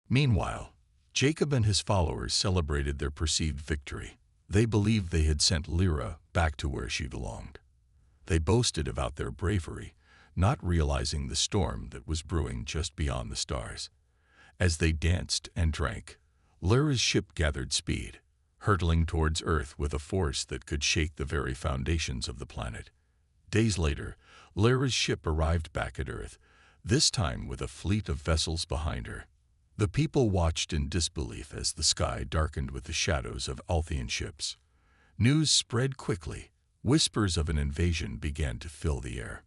Meanwhile, Jacob and his followers celebrated their perceived victory. They believed they had sent Lyra back to where she belonged. They boasted about their bravery, not realizing the storm that was brewing just beyond the stars. As they danced and drank, Lyra's ship gathered speed, hurtling towards Earth with a force that could shake the very foundations of the planet. Days later, Lyra's ship arrived back at Earth, this time with a fleet of vessels behind her. The people watched in disbelief as the sky darkened with the shadows of Althean ships. News spread quickly. Whispers of an invasion began to fill the air.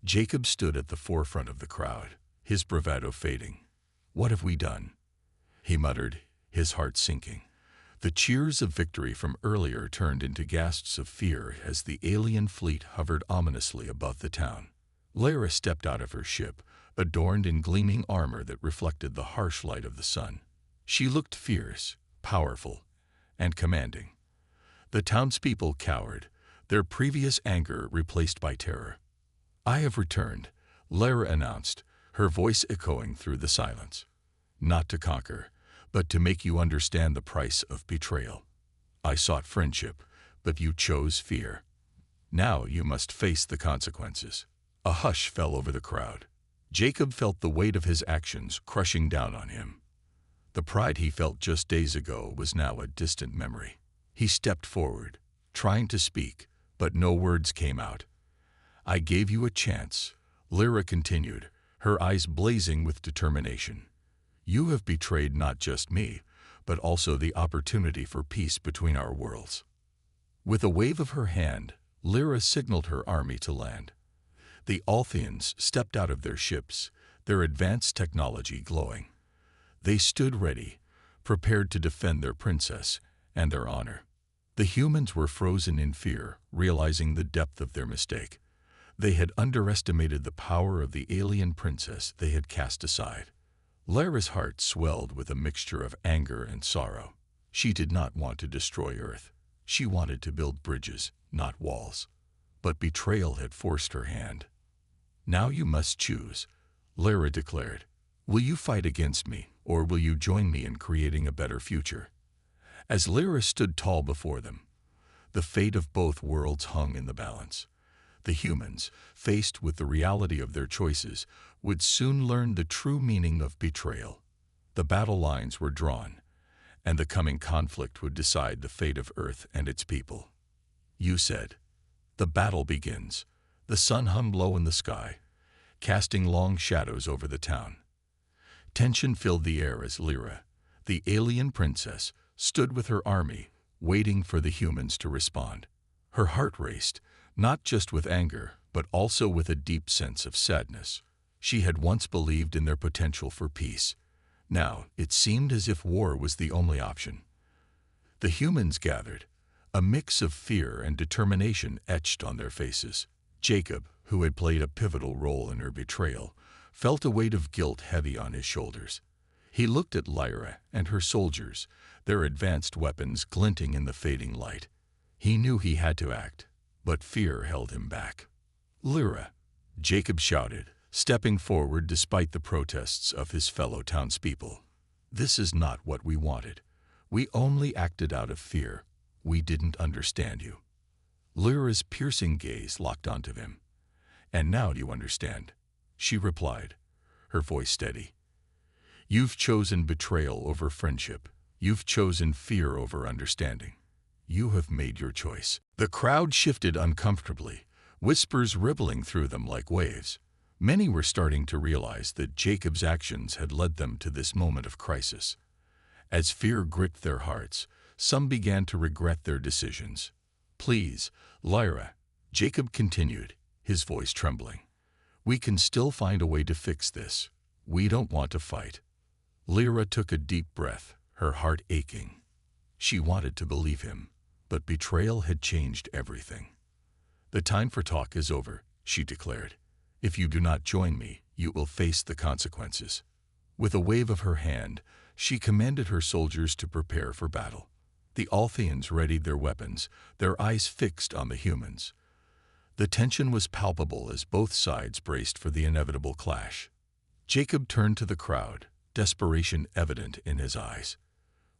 Jacob stood at the forefront of the crowd, his bravado fading. "What have we done?" he muttered, his heart sinking. The cheers of victory from earlier turned into gasps of fear as the alien fleet hovered ominously above the town. Lyra stepped out of her ship, adorned in gleaming armor that reflected the harsh light of the sun. She looked fierce, powerful, and commanding. The townspeople cowered, their previous anger replaced by terror. "I have returned," Lyra announced, her voice echoing through the silence. "Not to conquer, but to make you understand the price of betrayal. I sought friendship, but you chose fear. Now you must face the consequences." A hush fell over the crowd. Jacob felt the weight of his actions crushing down on him. The pride he felt just days ago was now a distant memory. He stepped forward, trying to speak, but no words came out. "I gave you a chance," Lyra continued, her eyes blazing with determination. "You have betrayed not just me, but also the opportunity for peace between our worlds." With a wave of her hand, Lyra signaled her army to land. The Altheans stepped out of their ships, their advanced technology glowing. They stood ready, prepared to defend their princess and their honor. The humans were frozen in fear, realizing the depth of their mistake. They had underestimated the power of the alien princess they had cast aside. Lyra's heart swelled with a mixture of anger and sorrow. She did not want to destroy Earth. She wanted to build bridges, not walls. But betrayal had forced her hand. "Now you must choose," Lyra declared. "Will you fight against me, or will you join me in creating a better future?" As Lyra stood tall before them, the fate of both worlds hung in the balance. The humans, faced with the reality of their choices, would soon learn the true meaning of betrayal. The battle lines were drawn, and the coming conflict would decide the fate of Earth and its people. "You said." The battle begins. The sun hung low in the sky, casting long shadows over the town. Tension filled the air as Lyra, the alien princess, stood with her army, waiting for the humans to respond. Her heart raced, not just with anger, but also with a deep sense of sadness. She had once believed in their potential for peace. Now it seemed as if war was the only option. The humans gathered, a mix of fear and determination etched on their faces. Jacob, who had played a pivotal role in her betrayal, felt a weight of guilt heavy on his shoulders. He looked at Lyra and her soldiers, their advanced weapons glinting in the fading light. He knew he had to act, but fear held him back. "Lyra," Jacob shouted, stepping forward despite the protests of his fellow townspeople. "This is not what we wanted. We only acted out of fear. We didn't understand you." Lyra's piercing gaze locked onto him. "And now do you understand?" she replied, her voice steady. "You've chosen betrayal over friendship. You've chosen fear over understanding. You have made your choice." The crowd shifted uncomfortably, whispers rippling through them like waves. Many were starting to realize that Jacob's actions had led them to this moment of crisis. As fear gripped their hearts, some began to regret their decisions. "Please, Lyra," Jacob continued, his voice trembling. "We can still find a way to fix this. We don't want to fight." Lyra took a deep breath, her heart aching. She wanted to believe him, but betrayal had changed everything. "The time for talk is over," she declared. "If you do not join me, you will face the consequences." With a wave of her hand, she commanded her soldiers to prepare for battle. The Altheans readied their weapons, their eyes fixed on the humans. The tension was palpable as both sides braced for the inevitable clash. Jacob turned to the crowd, desperation evident in his eyes.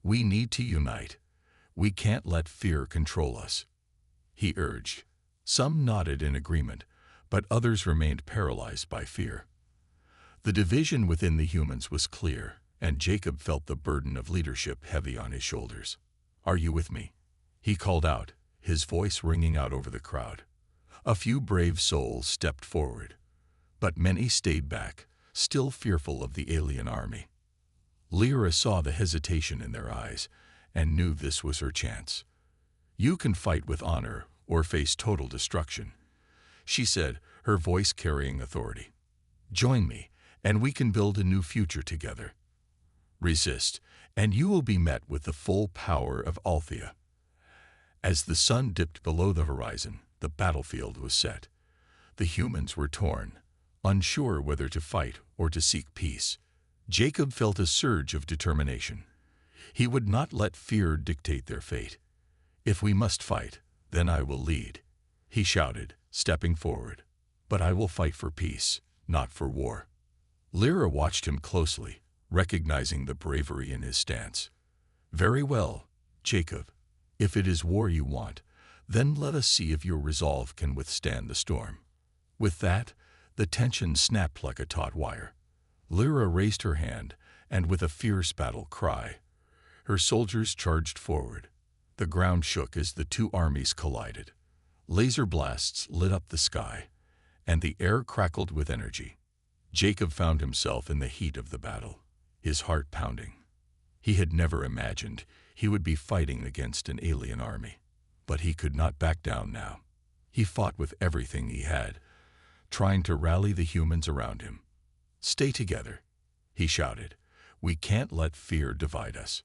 "We need to unite. We can't let fear control us," he urged. Some nodded in agreement, but others remained paralyzed by fear. The division within the humans was clear, and Jacob felt the burden of leadership heavy on his shoulders. "Are you with me?" he called out, his voice ringing out over the crowd. A few brave souls stepped forward, but many stayed back, still fearful of the alien army. Lyra saw the hesitation in their eyes and knew this was her chance. "You can fight with honor or face total destruction," she said, her voice carrying authority. "Join me, and we can build a new future together. Resist, and you will be met with the full power of Althea." As the sun dipped below the horizon, the battlefield was set. The humans were torn, unsure whether to fight or to seek peace. Jacob felt a surge of determination. He would not let fear dictate their fate. "If we must fight, then I will lead," he shouted, stepping forward. "But I will fight for peace, not for war." Lyra watched him closely, recognizing the bravery in his stance. "Very well, Jacob. If it is war you want, then let us see if your resolve can withstand the storm." With that, the tension snapped like a taut wire. Lyra raised her hand, and with a fierce battle cry, her soldiers charged forward. The ground shook as the two armies collided. Laser blasts lit up the sky, and the air crackled with energy. Jacob found himself in the heat of the battle, his heart pounding. He had never imagined he would be fighting against an alien army, but he could not back down now. He fought with everything he had, trying to rally the humans around him. "Stay together," he shouted. "We can't let fear divide us."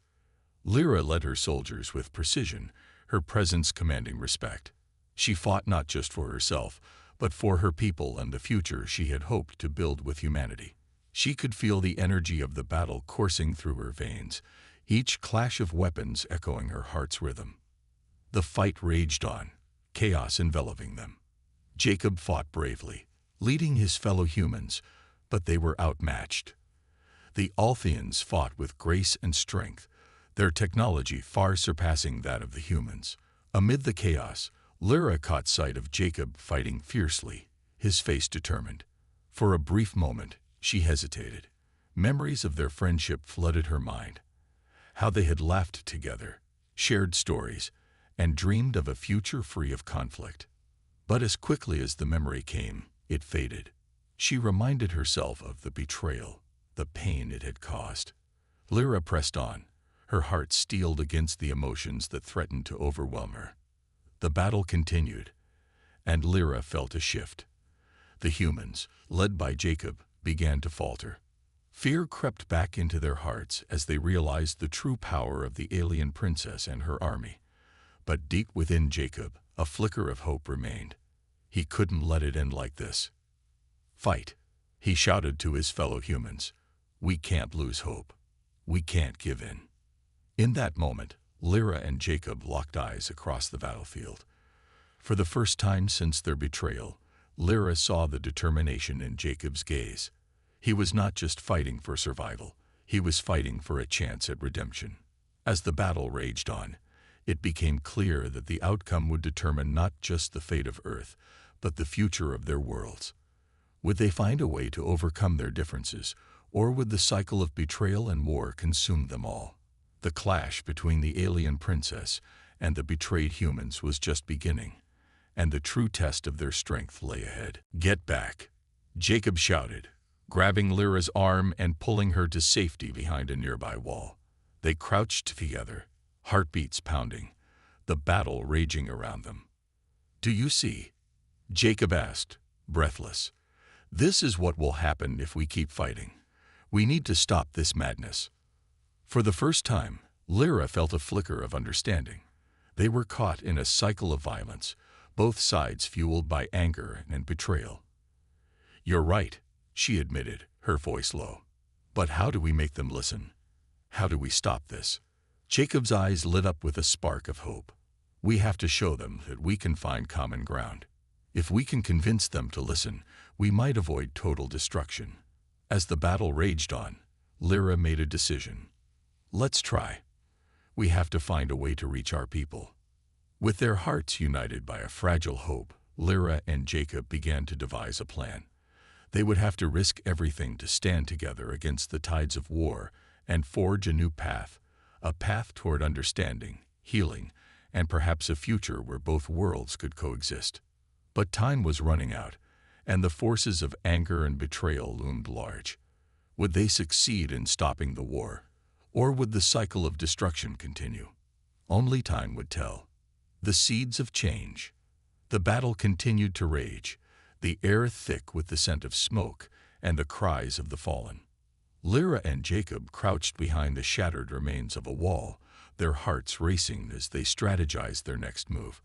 Lyra led her soldiers with precision, her presence commanding respect. She fought not just for herself, but for her people and the future she had hoped to build with humanity. She could feel the energy of the battle coursing through her veins, each clash of weapons echoing her heart's rhythm. The fight raged on, chaos enveloping them. Jacob fought bravely, leading his fellow humans, but they were outmatched. The Altheans fought with grace and strength, their technology far surpassing that of the humans. Amid the chaos, Lyra caught sight of Jacob fighting fiercely, his face determined. For a brief moment, she hesitated. Memories of their friendship flooded her mind. How they had laughed together, shared stories, and dreamed of a future free of conflict. But as quickly as the memory came, it faded. She reminded herself of the betrayal, the pain it had caused. Lyra pressed on, her heart steeled against the emotions that threatened to overwhelm her. The battle continued, and Lyra felt a shift. The humans, led by Jacob, began to falter. Fear crept back into their hearts as they realized the true power of the alien princess and her army. But deep within Jacob, a flicker of hope remained. He couldn't let it end like this. "Fight," he shouted to his fellow humans. "We can't lose hope. We can't give in." In that moment, Lyra and Jacob locked eyes across the battlefield. For the first time since their betrayal, Lyra saw the determination in Jacob's gaze. He was not just fighting for survival, he was fighting for a chance at redemption. As the battle raged on, it became clear that the outcome would determine not just the fate of Earth, but the future of their worlds. Would they find a way to overcome their differences, or would the cycle of betrayal and war consume them all? The clash between the alien princess and the betrayed humans was just beginning, and the true test of their strength lay ahead. "Get back," Jacob shouted, grabbing Lyra's arm and pulling her to safety behind a nearby wall. They crouched together, heartbeats pounding, the battle raging around them. "Do you see?" Jacob asked, breathless. "This is what will happen if we keep fighting. We need to stop this madness." For the first time, Lyra felt a flicker of understanding. They were caught in a cycle of violence, both sides fueled by anger and betrayal. "You're right," she admitted, her voice low. "But how do we make them listen? How do we stop this?" Jacob's eyes lit up with a spark of hope. "We have to show them that we can find common ground. If we can convince them to listen, we might avoid total destruction." As the battle raged on, Lyra made a decision. Let's try. We have to find a way to reach our people. With their hearts united by a fragile hope, Lyra and Jacob began to devise a plan. They would have to risk everything to stand together against the tides of war and forge a new path, a path toward understanding, healing, and perhaps a future where both worlds could coexist. But time was running out, and the forces of anger and betrayal loomed large. Would they succeed in stopping the war, or would the cycle of destruction continue? Only time would tell. The seeds of change. The battle continued to rage, the air thick with the scent of smoke and the cries of the fallen. Lyra and Jacob crouched behind the shattered remains of a wall, their hearts racing as they strategized their next move.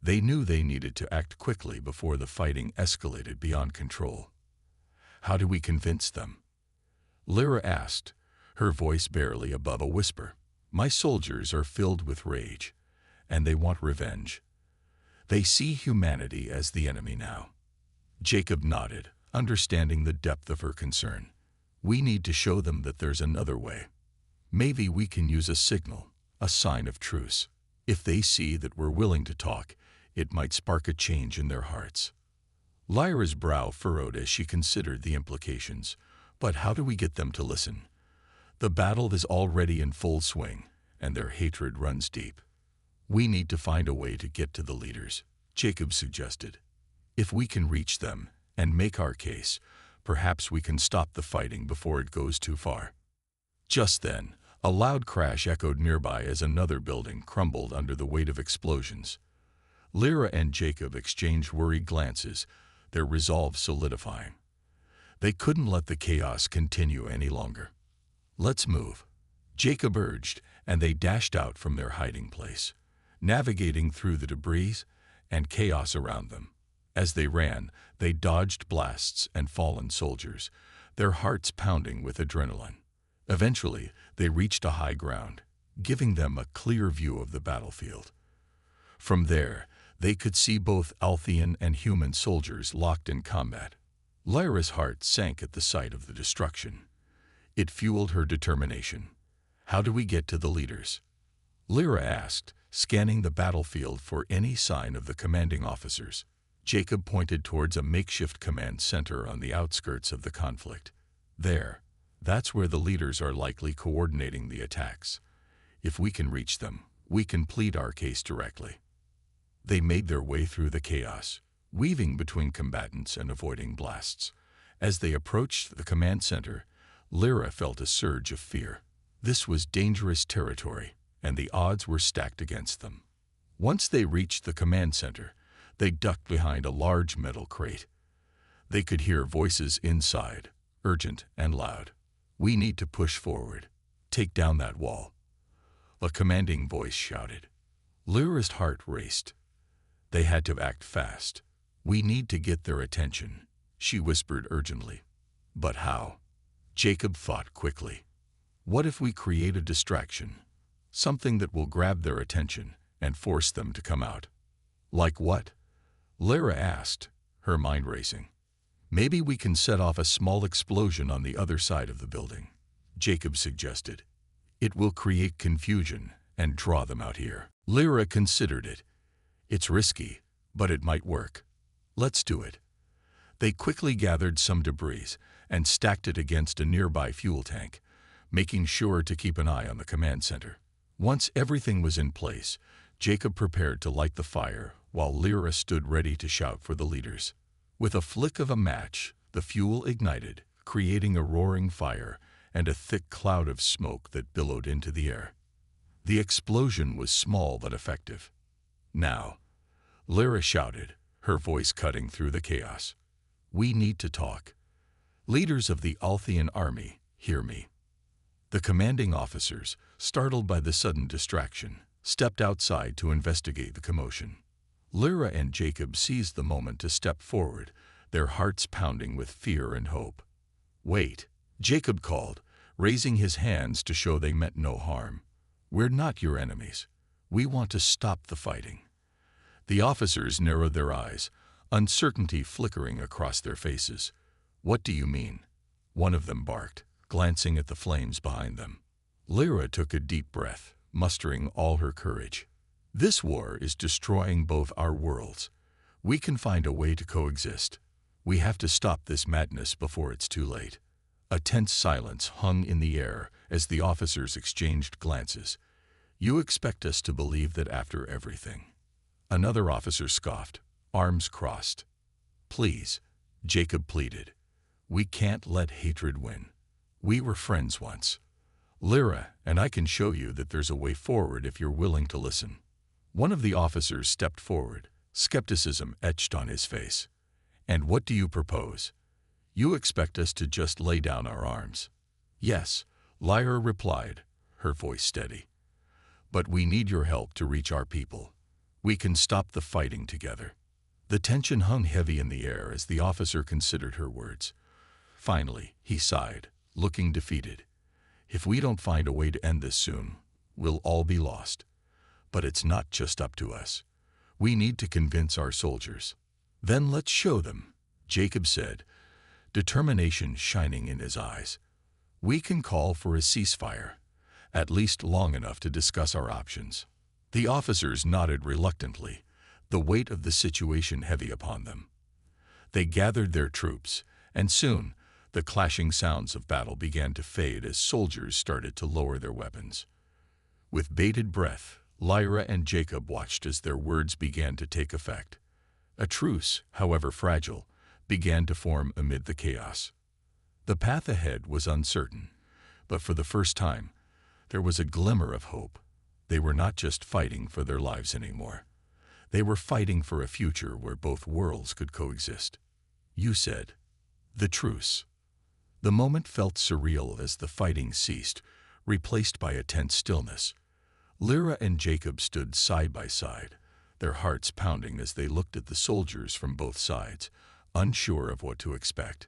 They knew they needed to act quickly before the fighting escalated beyond control. How do we convince them? Lyra asked, her voice barely above a whisper. My soldiers are filled with rage, and they want revenge. They see humanity as the enemy now. Jacob nodded, understanding the depth of her concern. We need to show them that there's another way. Maybe we can use a signal, a sign of truce. If they see that we're willing to talk, it might spark a change in their hearts. Lyra's brow furrowed as she considered the implications. But how do we get them to listen? The battle is already in full swing, and their hatred runs deep. We need to find a way to get to the leaders, Jacob suggested. If we can reach them and make our case, perhaps we can stop the fighting before it goes too far. Just then, a loud crash echoed nearby as another building crumbled under the weight of explosions. Lyra and Jacob exchanged worried glances, their resolve solidifying. They couldn't let the chaos continue any longer. Let's move, Jacob urged, and they dashed out from their hiding place, navigating through the debris and chaos around them. As they ran, they dodged blasts and fallen soldiers, their hearts pounding with adrenaline. Eventually, they reached a high ground, giving them a clear view of the battlefield. From there, they could see both Althean and human soldiers locked in combat. Lyra's heart sank at the sight of the destruction. It fueled her determination. How do we get to the leaders? Lyra asked, scanning the battlefield for any sign of the commanding officers. Jacob pointed towards a makeshift command center on the outskirts of the conflict. That's where the leaders are likely coordinating the attacks. If we can reach them, we can plead our case directly. They made their way through the chaos, weaving between combatants and avoiding blasts. As they approached the command center, Lyra felt a surge of fear. This was dangerous territory, and the odds were stacked against them. Once they reached the command center, they ducked behind a large metal crate. They could hear voices inside, urgent and loud. We need to push forward. Take down that wall. A commanding voice shouted. Lyra's heart raced. They had to act fast. We need to get their attention, she whispered urgently. But how? Jacob thought quickly. What if we create a distraction? Something that will grab their attention and force them to come out. Like what? Lyra asked, her mind racing. Maybe we can set off a small explosion on the other side of the building, Jacob suggested. It will create confusion and draw them out here. Lyra considered it. It's risky, but it might work. Let's do it. They quickly gathered some debris and stacked it against a nearby fuel tank, making sure to keep an eye on the command center. Once everything was in place, Jacob prepared to light the fire while Lyra stood ready to shout for the leaders. With a flick of a match, the fuel ignited, creating a roaring fire and a thick cloud of smoke that billowed into the air. The explosion was small but effective. Now, Lyra shouted, her voice cutting through the chaos. We need to talk. Leaders of the Althean army, hear me. The commanding officers, startled by the sudden distraction, stepped outside to investigate the commotion. Lyra and Jacob seized the moment to step forward, their hearts pounding with fear and hope. Wait, Jacob called, raising his hands to show they meant no harm. We're not your enemies. We want to stop the fighting. The officers narrowed their eyes, uncertainty flickering across their faces. What do you mean? One of them barked, glancing at the flames behind them. Lyra took a deep breath, mustering all her courage. This war is destroying both our worlds. We can find a way to coexist. We have to stop this madness before it's too late. A tense silence hung in the air as the officers exchanged glances. You expect us to believe that after everything? Another officer scoffed, arms crossed. Please, Jacob pleaded. We can't let hatred win. We were friends once. Lyra, and I can show you that there's a way forward if you're willing to listen. One of the officers stepped forward, skepticism etched on his face. And what do you propose? You expect us to just lay down our arms? Yes, Lyra replied, her voice steady. But we need your help to reach our people. We can stop the fighting together. The tension hung heavy in the air as the officer considered her words. Finally, he sighed, looking defeated. If we don't find a way to end this soon, we'll all be lost. But it's not just up to us. We need to convince our soldiers. Then let's show them, Jacob said, determination shining in his eyes. We can call for a ceasefire, at least long enough to discuss our options. The officers nodded reluctantly, the weight of the situation heavy upon them. They gathered their troops, and soon the clashing sounds of battle began to fade as soldiers started to lower their weapons. With bated breath, Lyra and Jacob watched as their words began to take effect. A truce, however fragile, began to form amid the chaos. The path ahead was uncertain, but for the first time, there was a glimmer of hope. They were not just fighting for their lives anymore. They were fighting for a future where both worlds could coexist. You said, the truce. The moment felt surreal as the fighting ceased, replaced by a tense stillness. Lyra and Jacob stood side by side, their hearts pounding as they looked at the soldiers from both sides, unsure of what to expect.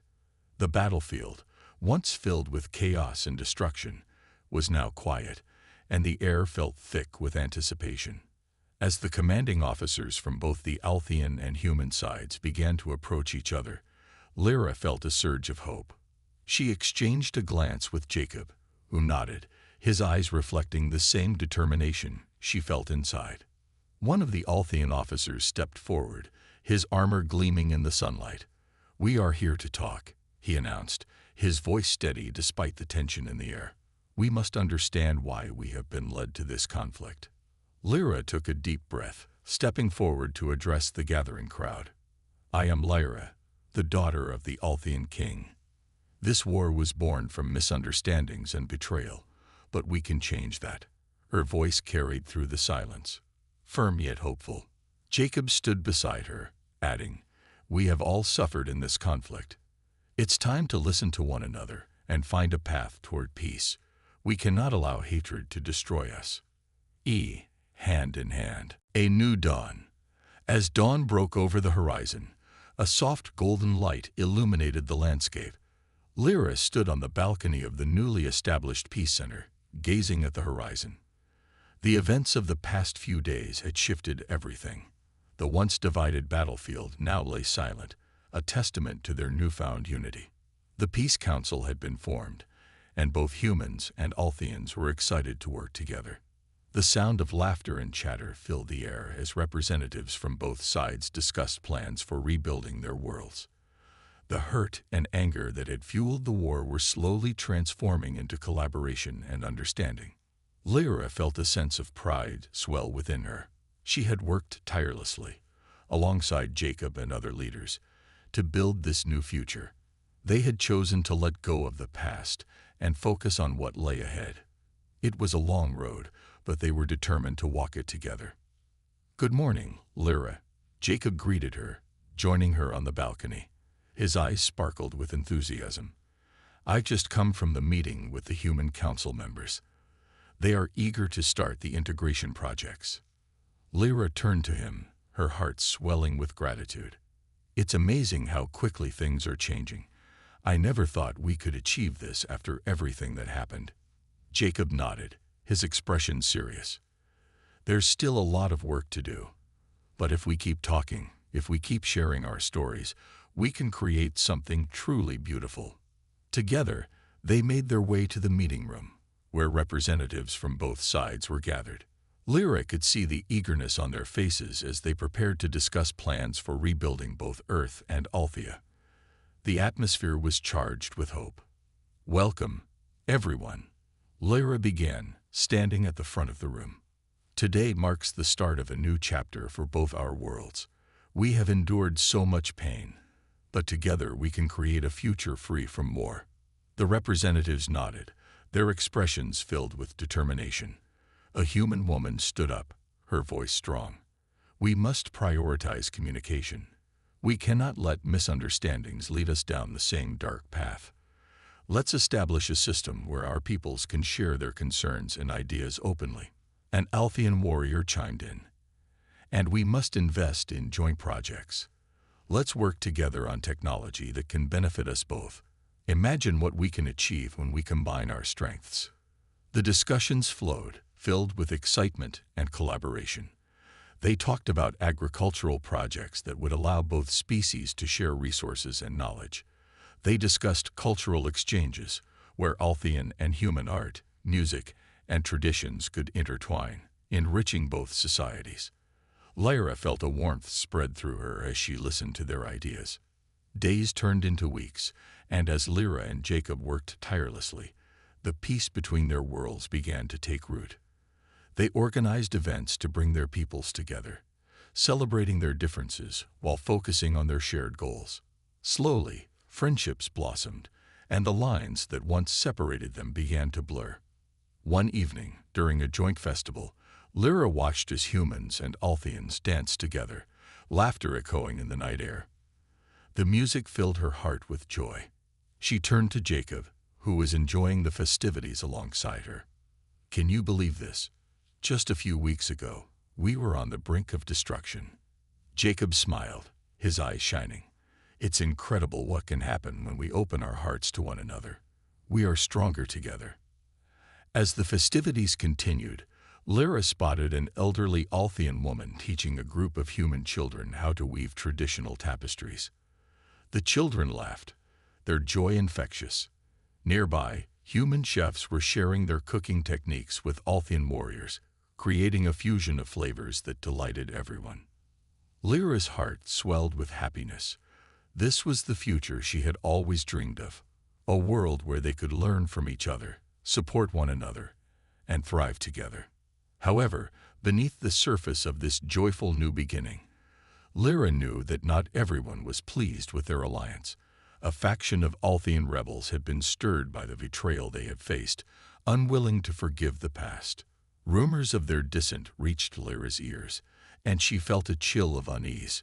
The battlefield, once filled with chaos and destruction, was now quiet, and the air felt thick with anticipation. As the commanding officers from both the Althean and human sides began to approach each other, Lyra felt a surge of hope. She exchanged a glance with Jacob, who nodded, his eyes reflecting the same determination she felt inside. One of the Althean officers stepped forward, his armor gleaming in the sunlight. We are here to talk, he announced, his voice steady despite the tension in the air. We must understand why we have been led to this conflict. Lyra took a deep breath, stepping forward to address the gathering crowd. I am Lyra, the daughter of the Althean king. This war was born from misunderstandings and betrayal, but we can change that. Her voice carried through the silence, firm yet hopeful. Jacob stood beside her, adding, we have all suffered in this conflict. It's time to listen to one another and find a path toward peace. We cannot allow hatred to destroy us. Hand in hand. A new dawn. As dawn broke over the horizon, a soft golden light illuminated the landscape. Lyra stood on the balcony of the newly established Peace Center, gazing at the horizon. The events of the past few days had shifted everything. The once divided battlefield now lay silent, a testament to their newfound unity. The Peace Council had been formed, and both humans and Altheans were excited to work together. The sound of laughter and chatter filled the air as representatives from both sides discussed plans for rebuilding their worlds. The hurt and anger that had fueled the war were slowly transforming into collaboration and understanding. Lyra felt a sense of pride swell within her. She had worked tirelessly, alongside Jacob and other leaders, to build this new future. They had chosen to let go of the past and focus on what lay ahead. It was a long road, but they were determined to walk it together. Good morning, Lyra. Jacob greeted her, joining her on the balcony. His eyes sparkled with enthusiasm. I've just come from the meeting with the Human Council members. They are eager to start the integration projects. Lyra turned to him, her heart swelling with gratitude. It's amazing how quickly things are changing. I never thought we could achieve this after everything that happened. Jacob nodded, his expression serious. There's still a lot of work to do. But if we keep talking, if we keep sharing our stories, we can create something truly beautiful. Together, They made their way to the meeting room, where representatives from both sides were gathered. Lyra could see the eagerness on their faces as they prepared to discuss plans for rebuilding both Earth and Althea. The atmosphere was charged with hope. "Welcome, everyone," Lyra began, standing at the front of the room. "Today marks the start of a new chapter for both our worlds. We have endured so much pain, but together we can create a future free from war." The representatives nodded, their expressions filled with determination. A human woman stood up, her voice strong. "We must prioritize communication. We cannot let misunderstandings lead us down the same dark path. Let's establish a system where our peoples can share their concerns and ideas openly." An Althean warrior chimed in. "And we must invest in joint projects. Let's work together on technology that can benefit us both. Imagine what we can achieve when we combine our strengths." The discussions flowed, filled with excitement and collaboration. They talked about agricultural projects that would allow both species to share resources and knowledge. They discussed cultural exchanges, where Althean and human art, music, and traditions could intertwine, enriching both societies. Lyra felt a warmth spread through her as she listened to their ideas. Days turned into weeks, and as Lyra and Jacob worked tirelessly, the peace between their worlds began to take root. They organized events to bring their peoples together, celebrating their differences while focusing on their shared goals. Slowly, friendships blossomed, and the lines that once separated them began to blur. One evening, during a joint festival, Lyra watched as humans and Altheans danced together, laughter echoing in the night air. The music filled her heart with joy. She turned to Jacob, who was enjoying the festivities alongside her. "Can you believe this? Just a few weeks ago, we were on the brink of destruction." Jacob smiled, his eyes shining. "It's incredible what can happen when we open our hearts to one another. We are stronger together." As the festivities continued, Lyra spotted an elderly Althean woman teaching a group of human children how to weave traditional tapestries. The children laughed, their joy infectious. Nearby, human chefs were sharing their cooking techniques with Althean warriors, creating a fusion of flavors that delighted everyone. Lyra's heart swelled with happiness. This was the future she had always dreamed of, a world where they could learn from each other, support one another, and thrive together. However, beneath the surface of this joyful new beginning, Lyra knew that not everyone was pleased with their alliance. A faction of Althean rebels had been stirred by the betrayal they had faced, unwilling to forgive the past. Rumors of their dissent reached Lyra's ears, and she felt a chill of unease.